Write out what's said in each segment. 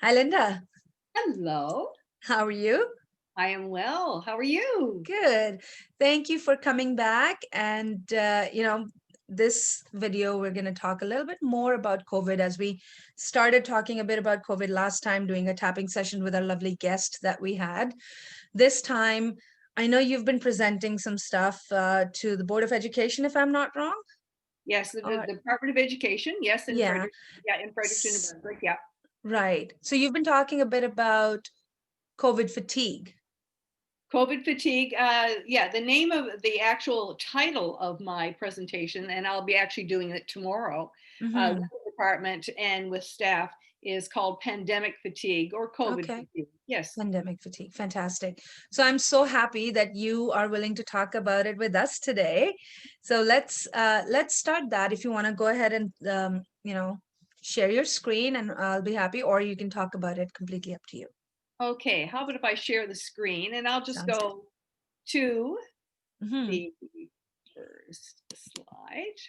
Hi, Linda. Hello, How are you? I am well. How are you? Good. Thank you for coming back. And, this video, we're going to talk a little bit more about COVID as we started talking a bit about COVID last time, doing a tapping session with our lovely guest that we had. This time, I know you've been presenting some stuff to the Board of Education, if I'm not wrong. Yes, Or, the Department of Education. Yes, in yeah, Frederick. Yeah, in Frederickson, New s- Brunswick. Yeah. right. So you've been talking a bit about COVID fatigue. COVID fatigue. Yeah, the name of the actual title of my presentation, and I'll be actually doing it tomorrow with Hmm. the department and with staff, is called pandemic fatigue or COVID Okay. fatigue. Yes. Pandemic fatigue. Fantastic. So I'm so happy that you are willing to talk about it with us today. So let's start that. If you want to go ahead and share your screen, and I'll be happy, or you can talk about it, completely up to you. Okay. How about if I share the screen and I'll just Sounds good. go to Hmm. the first slide.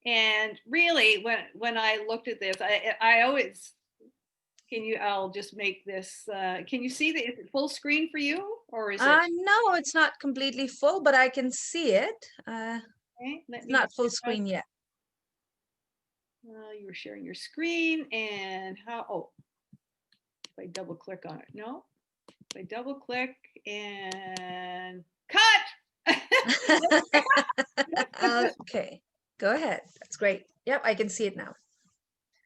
And really, when I looked at this, I always can you. I'll just make this. Can you see the is it full screen for you, or is it? No, it's not completely full, but I can see it. Okay, let It's me not full just. screen yet. You were sharing your screen, and how? Oh, if I double click on it, no. If I double click and cut. Okay, go ahead. That's great. Yep, I can see it now.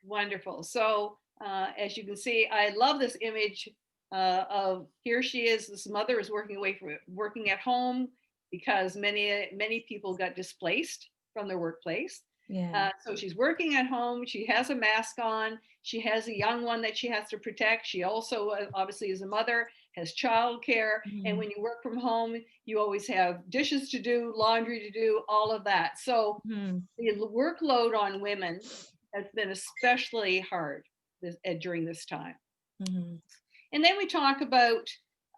Wonderful. So as you can see, I love this image of here she is. This mother is working at home because many people got displaced from their workplace. Yeah. So she's working at home. She has a mask on. She has a young one that she has to protect. She also obviously is a mother, has childcare, and Mhm. when you work from home, you always have dishes to do, laundry to do, all of that. So Mhm. the workload on women has been especially hard during this time. Mhm. And then we talk about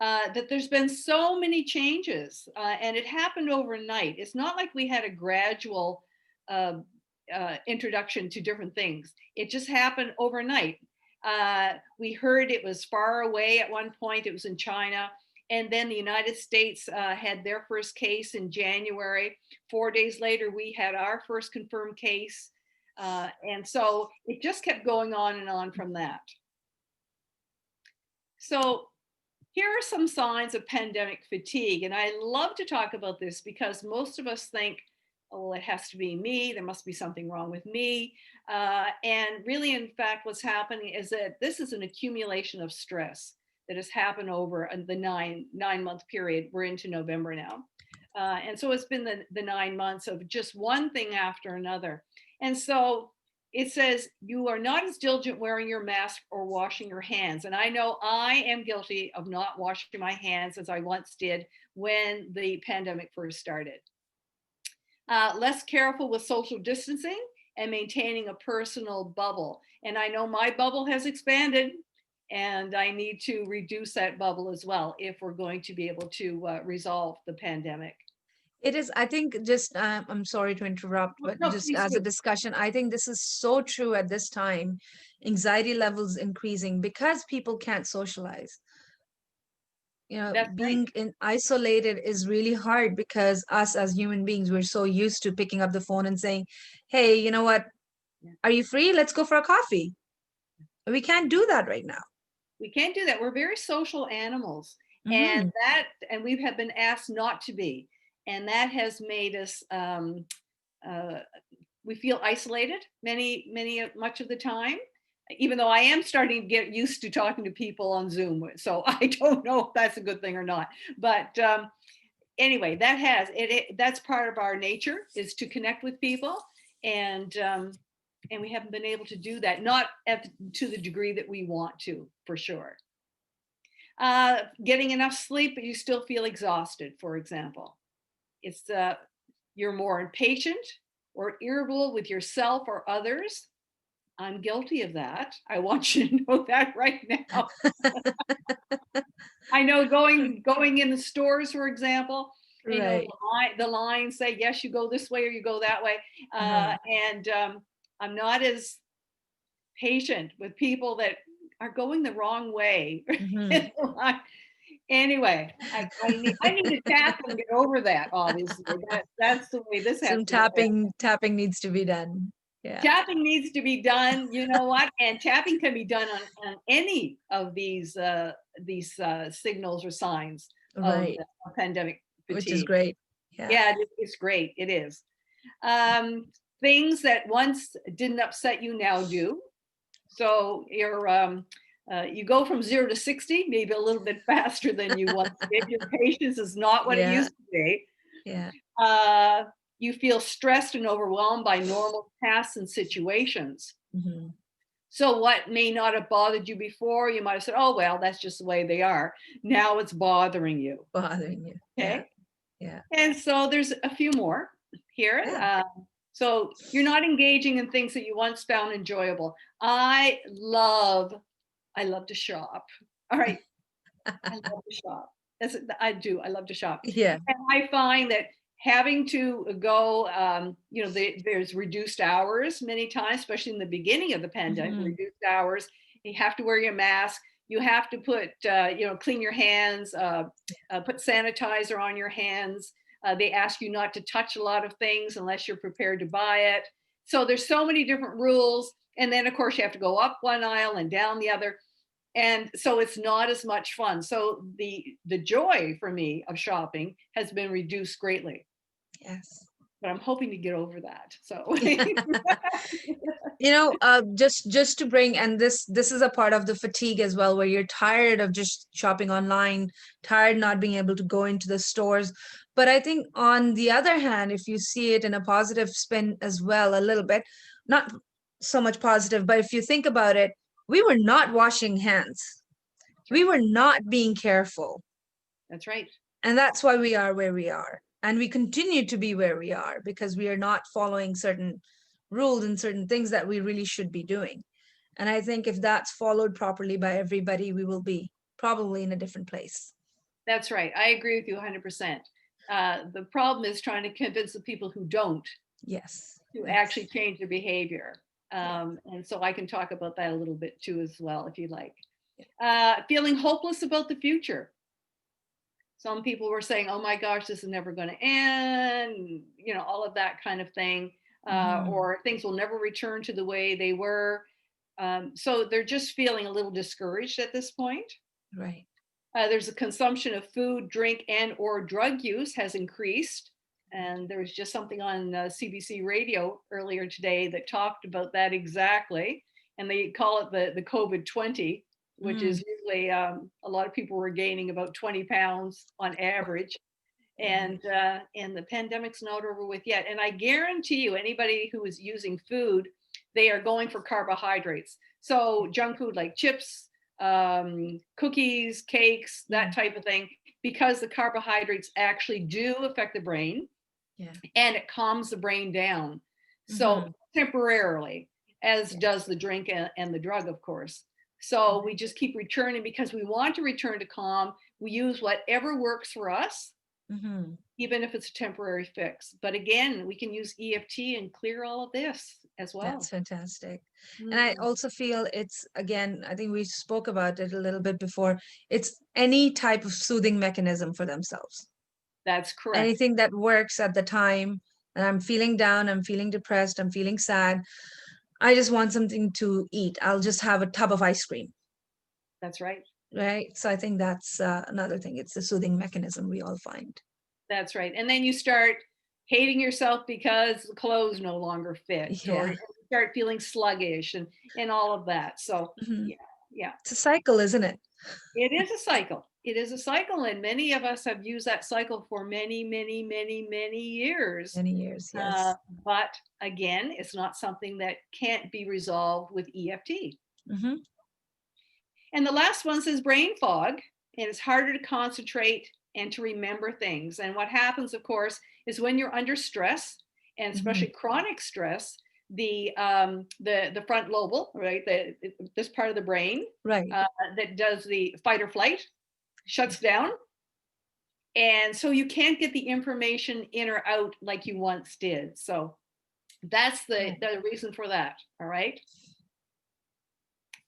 that there's been so many changes and it happened overnight. It's not like we had a gradual uh, introduction to different things, it just happened overnight. We heard it was far away at one point, it was in China. And then the United States had their first case in January. 4 days later, we had our first confirmed case. And so it just kept going on and on from that. So here are some signs of pandemic fatigue. And I love to talk about this because most of us think, oh, it has to be me. There must be something wrong with me. And really, in fact, what's happening is that this is an accumulation of stress that has happened over the nine month period. We're into November now. And so it's been the 9 months of just one thing after another. And so it says you are not as diligent wearing your mask or washing your hands. And I know I am guilty of not washing my hands as I once did when the pandemic first started. Less careful with social distancing and maintaining a personal bubble. And I know my bubble has expanded and I need to reduce that bubble as well if we're going to be able to resolve the pandemic. It is, I think, just, I'm sorry to interrupt, but No, just please as a do. discussion, I think this is so true at this time. Anxiety levels increasing because people can't socialize. That's right. Being isolated is really hard because us as human beings, we're so used to picking up the phone and saying, hey, you know what? Yeah. Are you free? Let's go for a coffee. We can't do that right now. We can't do that. We're very social animals, Hmm. and we have been asked not to be, and that has made us. Uh, we feel isolated much of the time. Even though I am starting to get used to talking to people on Zoom, so I don't know if that's a good thing or not. But anyway, that's part of our nature is to connect with people, and and we haven't been able to do that, not to the degree that we want to, for sure. Getting enough sleep, but you still feel exhausted, for example. It's you're more impatient or irritable with yourself or others. I'm guilty of that. I want you to know that right now. I know going in the stores, for example, Right. the lines say yes, you go this way or you go that way, Uh-huh. and I'm not as patient with people that are going the wrong way. Mhm. Anyway, I need to tap and get over that. Obviously, that's the way this has Some to go. tapping needs to be done. Yeah. Tapping needs to be done. You know what? And tapping can be done on any of these signals or signs of Right. pandemic Which is fatigue. great. Yeah. Yeah, it's great. It is. Um, Things that once didn't upset you now do. So you go from 0 to 60, maybe a little bit faster than you once did. Your patience is not what it Yeah. used to be. Yeah. Uh, you feel stressed and overwhelmed by normal tasks and situations. Mhm. So what may not have bothered you before, you might have said, "Oh well, that's just the way they are." Now it's bothering you. Bothering you. Yeah. Okay, Yeah. and so there's a few more here. Yeah. So you're not engaging in things that you once found enjoyable. I love to shop. All right, I love to shop. I do. I love to shop, Yeah. and I find that having to go, there's reduced hours many times, especially in the beginning of the pandemic. Mhm. Reduced hours. You have to wear your mask. You have to clean your hands. Put sanitizer on your hands. They ask you not to touch a lot of things unless you're prepared to buy it. So there's so many different rules, and then of course you have to go up one aisle and down the other, and so it's not as much fun. So the joy for me of shopping has been reduced greatly, Yes. but I'm hoping to get over that. So Just to bring, and this is a part of the fatigue as well, where you're tired of just shopping online, tired not being able to go into the stores. But I think on the other hand, if you see it in a positive spin as well, a little bit, not so much positive, but if you think about it, we were not washing hands. that's We right. were not being careful. That's right. And that's why we are where we are. And we continue to be where we are because we are not following certain rules and certain things that we really should be doing. And I think if that's followed properly by everybody, we will be probably in a different place. That's right. I agree with you 100%. The problem is trying to convince the people who don't Yes. to actually Yes. change their behavior. Yeah. And so I can talk about that a little bit too as well, if you like. Yeah. Feeling hopeless about the future. Some people were saying, "Oh my gosh, this is never going to end," all of that kind of thing, Mhm. or things will never return to the way they were. So they're just feeling a little discouraged at this point. Right. There's a consumption of food, drink, and/or drug use has increased. And there was just something on CBC radio earlier today that talked about that exactly. And they call it the COVID-20, which Mm. is usually a lot of people were gaining about 20 pounds on average. Yeah. And the pandemic's not over with yet. And I guarantee you, anybody who is using food, they are going for carbohydrates. So junk food like chips, cookies, cakes, that Mm. type of thing, because the carbohydrates actually do affect the brain Yeah. and it calms the brain down. So Mhm. temporarily, as Yes. does the drink and the drug, of course. So we just keep returning because we want to return to calm. We use whatever works for us, Mhm. even if it's a temporary fix. But again, we can use EFT and clear all of this as That's well. fantastic. And I Mm, also feel it's, again, I think we spoke about it a little bit before. It's any type of soothing mechanism for themselves. that's correct. Anything that works at the time. And I'm feeling down, I'm feeling depressed, I'm feeling sad. I just want something to eat. I'll just have a tub of ice cream. That's right. Right. So I think that's another thing. It's the soothing mechanism we all find. That's right. And then you start hating yourself because the clothes no longer fit, or Yeah. you start feeling sluggish and all of that. So Mhm. yeah, yeah. It's a cycle, isn't it? It is a cycle. It is a cycle. And many of us have used that cycle for many, many, many, many years. Many years. Uh, Yes. but again, it's not something that can't be resolved with EFT. Hmm. And the last one says brain fog, and it's harder to concentrate and to remember things. And what happens, of course, is when you're under stress, and Hmm. especially chronic stress, the front lobal, right, this part of the brain Right. uh, that does the fight or flight shuts down, and so you can't get the information in or out like you once did. So that's the Right. the reason for that. All right,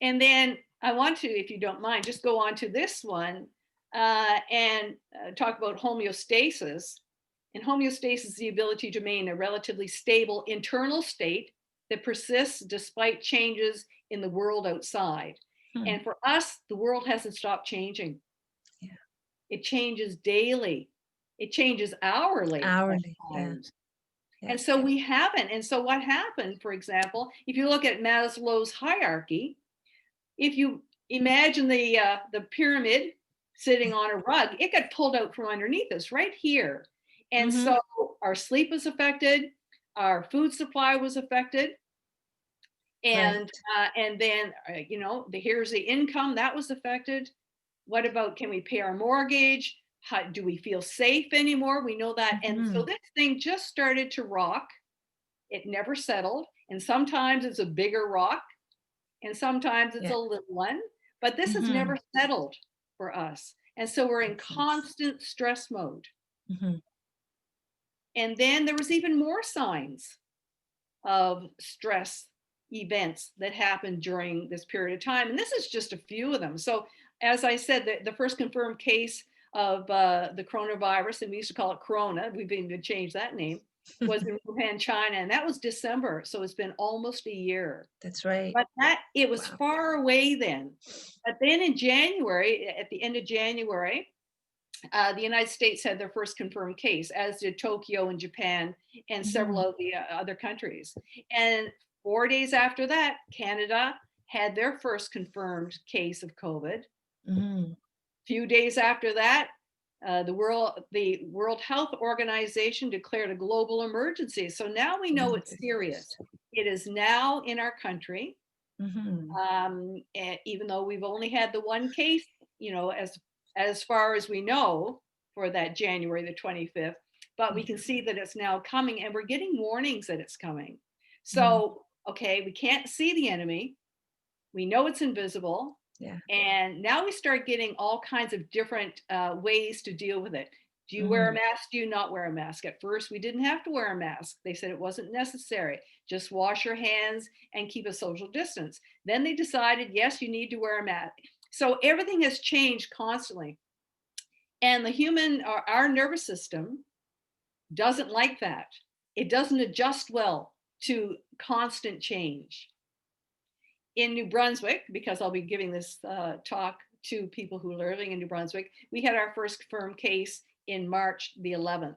and then I want to, if you don't mind, just go on to this one and talk about homeostasis. And homeostasis is the ability to maintain a relatively stable internal state that persists despite changes in the world outside. Hmm. And for us, the world hasn't stopped changing. Yeah. It changes daily. It changes hourly at Hourly. Yeah. times. Yeah. And so we haven't. And so what happened, for example, if you look at Maslow's hierarchy, if you imagine the pyramid sitting on a rug, it got pulled out from underneath us right here. And Mm-hmm. so our sleep was affected, our food supply was affected, Right. and then here's the income that was affected. What about, can we pay our mortgage? How do we feel safe anymore? We know that. And so Mm-hmm. this thing just started to rock. It never settled. And sometimes it's a bigger rock, and sometimes it's Yeah. a little one, but this has Mm-hmm. never settled for us. And so we're in Makes sense. constant stress mode. Mm-hmm. And then there was even more signs of stress events that happened during this period of time. And this is just a few of them. So as I said, the first confirmed case of the coronavirus, and we used to call it Corona, we've even changed that name, was in Wuhan, China, and that was December. So it's been almost a year. That's right. But it was Wow. far away then. But then in January, at the end of January, the United States had their first confirmed case, as did Tokyo and Japan and several Mm-hmm. of the other countries. And 4 days after that, Canada had their first confirmed case of COVID. Mm-hmm. Few days after that, the World Health Organization declared a global emergency. So now we know it's serious. It is now in our country. Mm-hmm. Even though we've only had the one case, as far as we know, for that January the 25th, but we Yeah. can see that it's now coming, and we're getting warnings that it's coming. Mm-hmm. So, okay, we can't see the enemy. We know it's invisible. Yeah. And now we start getting all kinds of different ways to deal with it. Do you wear a Mm-hmm. mask? Do you not wear a mask? At first, we didn't have to wear a mask. They said it wasn't necessary. Just wash your hands and keep a social distance. Then they decided, yes, you need to wear a mask. So everything has changed constantly. And our nervous system doesn't like that. It doesn't adjust well to constant change. In New Brunswick, because I'll be giving this talk to people who are living in New Brunswick, we had our first confirmed case in March the 11th.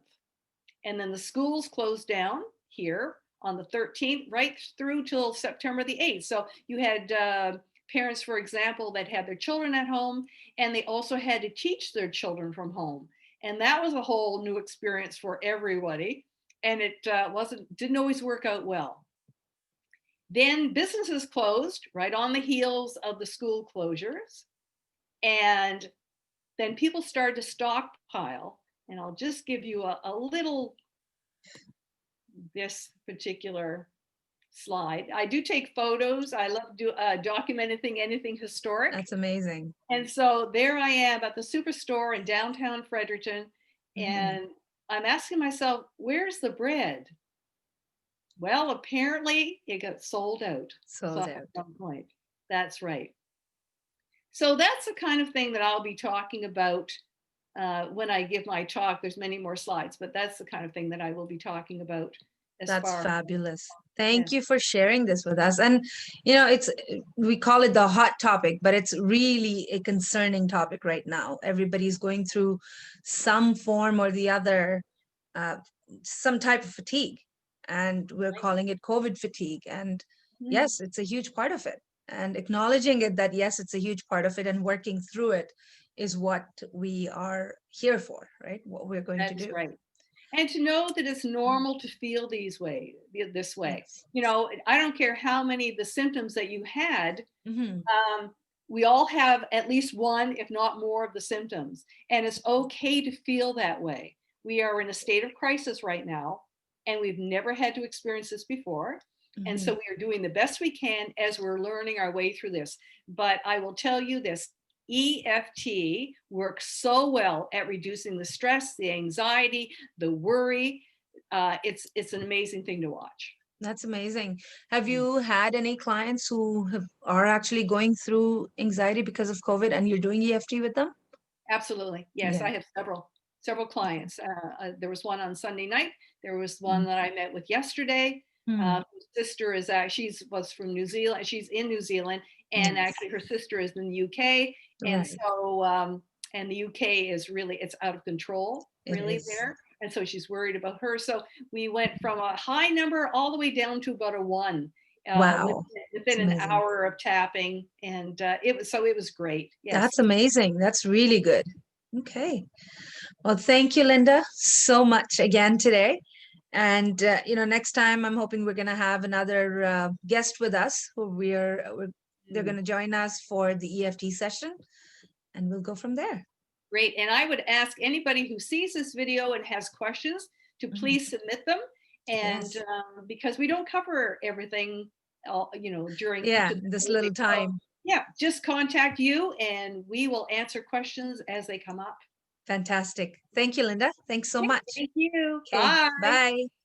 And then the schools closed down here on the 13th, right through till September the 8th. So you had parents, for example, that had their children at home, and they also had to teach their children from home. And that was a whole new experience for everybody. And it didn't always work out well. Then businesses closed right on the heels of the school closures. And then people started to stockpile. And I'll just give you a little, this particular slide. I do take photos. I love to document anything historic. That's amazing. And so there I am at the superstore in downtown Fredericton. Mm-hmm. And I'm asking myself, where's the bread? Well, apparently it got sold out. So Sold at out. some point. That's right. So that's the kind of thing that I'll be talking about when I give my talk. There's many more slides, but that's the kind of thing that I will be talking about as That's far. fabulous. Yeah. Thank you for sharing this with us. And, we call it the hot topic, but it's really a concerning topic right now. Everybody's going through some form or the other, uh, some type of fatigue. And we're calling it COVID fatigue. And Mhm. yes, it's a huge part of it. And acknowledging it that, yes, it's a huge part of it, and working through it is what we are here for, right? What we're going to That's do. right. And to know that it's normal to feel this way. Yes. I don't care how many of the symptoms that you had. Mm-hmm. We all have at least one, if not more, of the symptoms. And it's okay to feel that way. We are in a state of crisis right now, and we've never had to experience this before. And Mm-hmm. so we are doing the best we can as we're learning our way through this. But I will tell you this, EFT works so well at reducing the stress, the anxiety, the worry. It's an amazing thing to watch. That's amazing. Have you had any clients who are actually going through anxiety because of COVID and you're doing EFT with them? Absolutely. Yes, Yeah. I have several clients. There was one on Sunday night. There was one Mm. that I met with yesterday. Hmm. Whose sister is she's was from New Zealand. She's in New Zealand, and Yes. actually her sister is in the UK. And Right. so, and the UK is really it's out of control, It really is. there. And so she's worried about her. So we went from a high number all the way down to about a one. Wow. It's Within an amazing. hour of tapping, and it was great. Yes, That's amazing. That's really good. Okay. Well, thank you, Linda, so much again today. And next time I'm hoping we're going to have another guest with us who they're going Mm, to join us for the EFT session, and we'll go from there. great. And I would ask anybody who sees this video and has questions to Mhm. please submit them. And Yes. because we don't cover everything, during each Yeah, of the this days. little So time. yeah, just contact you and we will answer questions as they come up. Fantastic. Thank you, Linda. Thanks so Okay, much. thank you. Okay. Bye. Bye.